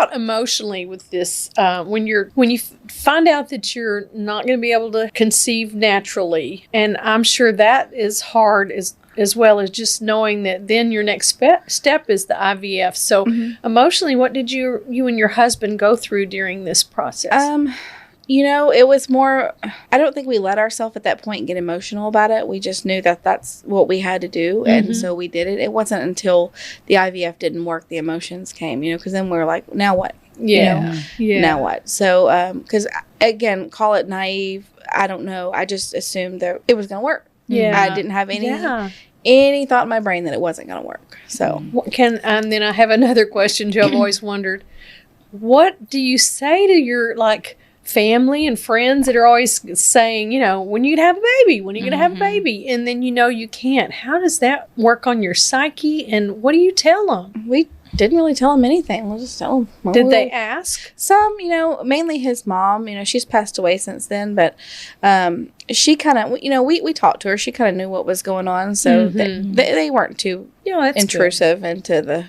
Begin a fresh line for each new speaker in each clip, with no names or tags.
about emotionally with this? When you find out that you're not going to be able to conceive naturally, and I'm sure that is hard as well as just knowing that then your next step is the IVF. So emotionally, what did you and your husband go through during this process?
It was more, I don't think we let ourselves at that point get emotional about it. We just knew that that's what we had to do. And so we did it. It wasn't until the IVF didn't work, the emotions came, because then we were like, now what? Now what? So, because again, call it naive. I don't know. I just assumed that it was going to work.
Yeah.
I didn't have any thought in my brain that it wasn't going to work. So
then I have another question, Joe. I've always wondered, what do you say to your family and friends that are always saying, when you gonna have a baby, when are you gonna have a baby, and then you can't? How does that work on your psyche, and what do you tell them?
We didn't really tell him anything. We'll just tell him.
Did they ask?
Some, mainly his mom. She's passed away since then, but she kind of, we talked to her. She kind of knew what was going on, so they weren't too intrusive into the,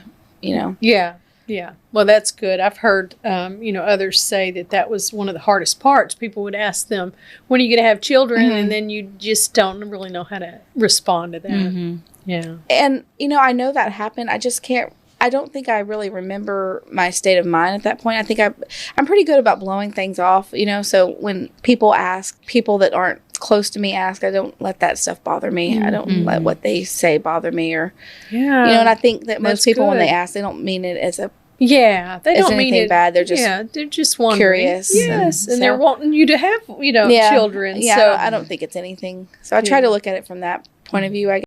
Yeah. Well, that's good. I've heard, others say that was one of the hardest parts. People would ask them, when are you going to have children? And then you just don't really know how to respond to that. Yeah.
And, I know that happened. I don't think I really remember my state of mind at that point. I think I'm pretty good about blowing things off, so when people that aren't close to me ask, I don't let that stuff bother me. I don't let what they say bother me, or and I think that most people when they ask, they don't mean it as
they don't mean it
bad. They're just
they're just wondering.
Curious.
Yes, and they're wanting you to have children.
Yeah,
So
I don't think it's anything. So I try to look at it from that point of view, I guess.